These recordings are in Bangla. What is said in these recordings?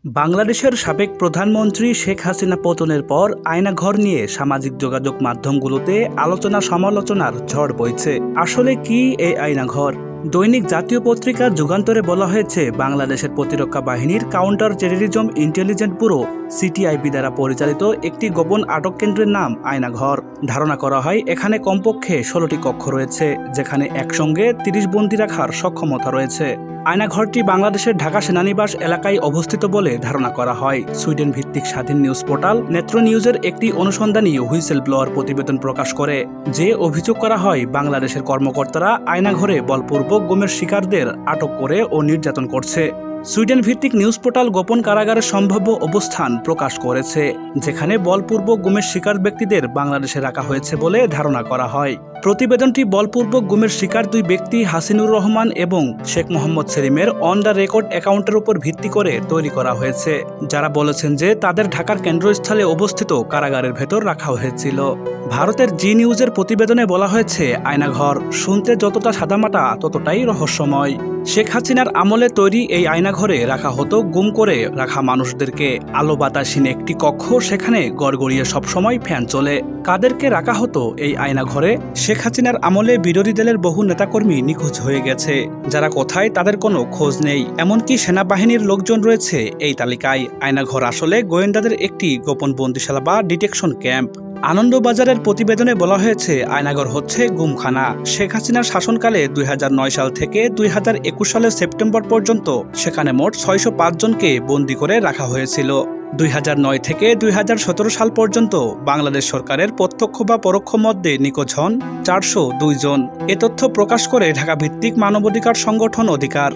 বাংলাদেশের সাবেক প্রধানমন্ত্রী শেখ হাসিনা পতনের পর আয়নাঘর নিয়ে সামাজিক যোগাযোগ মাধ্যমগুলোতে আলোচনা সমালোচনার ঝড় বইছে। আসলে কি এই আয়নাঘর? দৈনিক জাতীয় পত্রিকা যুগান্তরে বলা হয়েছে, বাংলাদেশের প্রতিরক্ষা বাহিনীর counter terrorism intelligence bureau CTIB দ্বারা পরিচালিত একটি গোপন আটক কেন্দ্রের নাম আয়নাঘর। ধারণা করা হয় এখানে কমপক্ষে 16টি কক্ষ রয়েছে, যেখানে একসঙ্গে 30 বন্দী রাখার সক্ষমতা রয়েছে। আয়নাঘরটি বাংলাদেশের ঢাকা সেনানিবাস এলাকায় অবস্থিত বলে ধারণা করা হয়। সুইডেন ভিত্তিক স্বাধীন নিউজ পোর্টাল নেত্র নিউজের একটি অনুসন্ধানী হুইসেল ব্লোয়ার প্রতিবেদন প্রকাশ করে, যে অভিযোগ করা হয় বাংলাদেশের কর্মকর্তারা আয়নাঘরে বলপূর্বক গুমের শিকারদের আটক করে ও নির্যাতন করছে। সুইডেন ভিত্তিক নিউজ পোর্টাল গোপন কারাগারের সম্ভাব্য অবস্থান প্রকাশ করেছে, যেখানে বলপূর্বক গুমের শিকার ব্যক্তিদের বাংলাদেশে রাখা হয়েছে বলে ধারণা করা হয়। প্রতিবেদনটি বলপূর্বক গুমের শিকার দুই ব্যক্তি হাসিনুর রহমান এবং শেখ মোহাম্মদ সেলিমের অন দ্য রেকর্ড অ্যাকাউন্টের উপর ভিত্তি করে তৈরি করা হয়েছে, যারা বলেছেন যে তাদের ঢাকার কেন্দ্রস্থলে অবস্থিত কারাগারের ভেতর রাখা হয়েছিল। ভারতের জি নিউজের প্রতিবেদনে বলা হয়েছে, আয়নাঘর শুনতে যতটা সাদামাটা ততটাই রহস্যময়। শেখ হাসিনার আমলে তৈরি এই আয়নাঘরে রাখা হতো গুম করে রাখা মানুষদেরকে। আলো বাতাসহীন একটি কক্ষ, সেখানে গড়গড়িয়ে সবসময় ফ্যান চলে। কাদেরকে রাখা হতো এই আয়নাঘরে? শেখ হাসিনার আমলে বিরোধী দলের বহু নেতাকর্মী নিখোঁজ হয়ে গেছে, যারা কোথায় তাদের কোনো খোঁজ নেই। এমনকি সেনাবাহিনীর লোকজন রয়েছে এই তালিকায়। আয়নাঘর আসলে গোয়েন্দাদের একটি গোপন বন্দিশালা বা ডিটেকশন ক্যাম্প। আনন্দবাজারের প্রতিবেদনে বলা হয়েছে, আয়নাঘর হচ্ছে গুমখানা। শেখ হাসিনার শাসনকালে 2009 সাল থেকে 2021 সালের সেপ্টেম্বর পর্যন্ত সেখানে মোট 605 জনকে বন্দী করে রাখা হয়েছিল। 2009 থেকে 2017 সাল পর্যন্ত বাংলাদেশ সরকারের প্রত্যক্ষ বা পরোক্ষ মধ্যে নিখোঁজ হন 402 জন। এ তথ্য প্রকাশ করে ঢাকা ভিত্তিক মানবাধিকার সংগঠন অধিকার।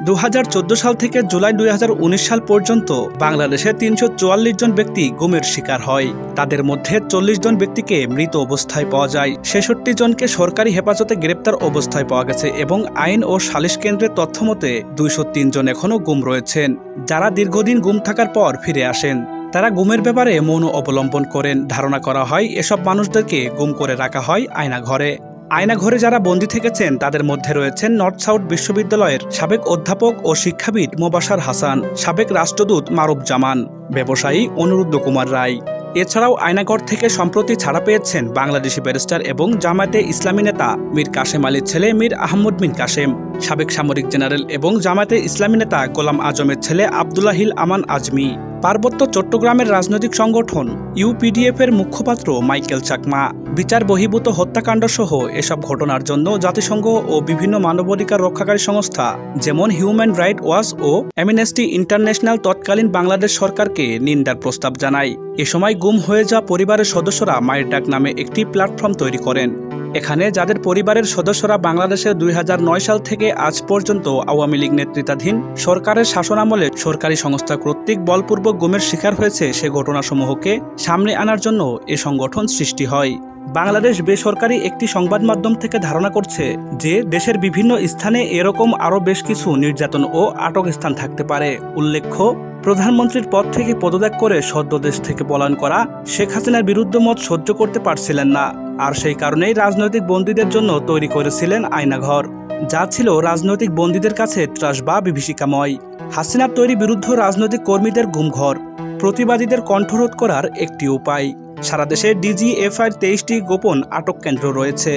2014 সাল থেকে জুলাই 2019 সাল পর্যন্ত বাংলাদেশে 344 জন ব্যক্তি গুমের শিকার হয়। তাদের মধ্যে 40 জন ব্যক্তিকে মৃত অবস্থায় পাওয়া যায়, 66 জনকে সরকারি হেফাজতে গ্রেপ্তার অবস্থায় পাওয়া গেছে এবং আইন ও সালিশ কেন্দ্রের তথ্য মতে 203 জন এখনও গুম রয়েছেন, যারা দীর্ঘদিন গুম থাকার পর ফিরে আসেন। তারা গুমের ব্যাপারে মৌন অবলম্বন করেন। ধারণা করা হয় এসব মানুষদেরকে গুম করে রাখা হয় আয়নাঘরে। আয়নাঘরে যারা বন্দী থেকেছেন তাদের মধ্যে রয়েছেন নর্থ সাউথ বিশ্ববিদ্যালয়ের সাবেক অধ্যাপক ও শিক্ষাবিদ মোবাশার হাসান, সাবেক রাষ্ট্রদূত মারুফ জামান, ব্যবসায়ী অনুরুদ্ধ কুমার রায়। এছাড়াও আয়নাঘর থেকে সম্প্রতি ছাড়া পেয়েছেন বাংলাদেশি ব্যারিস্টার এবং জামায়াতে ইসলামী নেতা মীর কাশেম আলীর ছেলে মীর আহমদ বিন কাশেম, সাবেক সামরিক জেনারেল এবং জামায়াতে ইসলামী নেতা গোলাম আজমের ছেলে আবদুল্লাহিল আমান আজমি, পার্বত্য চট্টগ্রামের রাজনৈতিক সংগঠন ইউপিডিএফ এর মুখপাত্র মাইকেল চাকমা। বিচার বহির্ভূত হত্যাকাণ্ড সহ এসব ঘটনার জন্য জাতিসংঘ ও বিভিন্ন মানবাধিকার রক্ষাকারী সংস্থা যেমন হিউম্যান রাইট ওয়াচ ও অ্যামনেস্টি ইন্টারন্যাশনাল তৎকালীন বাংলাদেশ সরকারকে নিন্দার প্রস্তাব জানায়। এ সময় গুম হয়ে যাওয়া পরিবারের সদস্যরা মায়ের ডাক নামে একটি প্ল্যাটফর্ম তৈরি করেন। এখানে যাদের পরিবারের সদস্যরা বাংলাদেশের 2009 সাল থেকে আজ পর্যন্ত আওয়ামী লীগ নেতৃত্বাধীন সরকারের শাসনামলে সরকারি সংস্থা কর্তৃক বলপূর্বক গুমের শিকার হয়েছে, সে ঘটনাসমূহকে সামনে আনার জন্য এ সংগঠন সৃষ্টি হয়। বাংলাদেশ বেসরকারি একটি সংবাদ মাধ্যম থেকে ধারণা করছে যে দেশের বিভিন্ন স্থানে এরকম আরও বেশ কিছু নির্যাতন ও আটক স্থান থাকতে পারে। উল্লেখ্য, প্রধানমন্ত্রীর পদ থেকে পদত্যাগ করে সদ্য দেশ থেকে পলায়ন করা শেখ হাসিনার বিরুদ্ধে মত সহ্য করতে পারছিলেন না, আর সেই কারণেই রাজনৈতিক বন্দীদের জন্য তৈরি করেছিলেন আয়নাঘর, যা ছিল রাজনৈতিক বন্দীদের কাছে ত্রাস বা বিভীষিকাময়। হাসিনার তৈরি বিরুদ্ধ রাজনৈতিক কর্মীদের গুমঘর, প্রতিবাদীদের কণ্ঠরোধ করার একটি উপায়। সারা দেশে ডিজিএফআইয়ের 23টি গোপন আটক কেন্দ্র রয়েছে,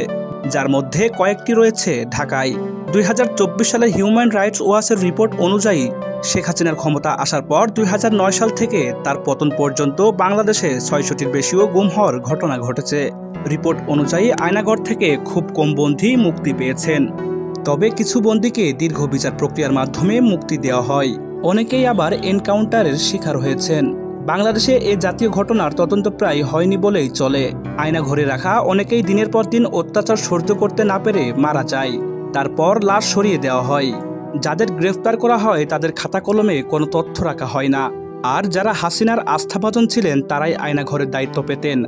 যার মধ্যে কয়েকটি রয়েছে ঢাকায়। 2024 সালে হিউম্যান রাইটস ওয়াচের রিপোর্ট অনুযায়ী শেখ হাসিনার ক্ষমতা আসার পর 2009 সাল থেকে তার পতন পর্যন্ত বাংলাদেশে 600টির বেশিও গুম হওয়ার ঘটনা ঘটেছে। রিপোর্ট অনুযায়ী আয়নাঘর থেকে খুব কম বন্দী মুক্তি পেয়েছেন, তবে কিছু বন্দীকে দীর্ঘ বিচার প্রক্রিয়ার মাধ্যমে মুক্তি দেওয়া হয়। অনেকেই আবার এনকাউন্টারের শিকার হয়েছেন। বাংলাদেশে এ জাতীয় ঘটনার তদন্ত প্রায় হয়নি বলেই চলে। আয়নাঘরে রাখা অনেকেই দিনের পর দিন অত্যাচার সহ্য করতে না পেরে মারা যায়, তারপর লাশ সরিয়ে দেওয়া হয়। যাদের গ্রেফতার করা হয় তাদের খাতা কলমে কোনো তথ্য রাখা হয় না, আর যারা হাসিনার আস্থাভাজন ছিলেন তারাই আয়নাঘরের দায়িত্ব পেতেন।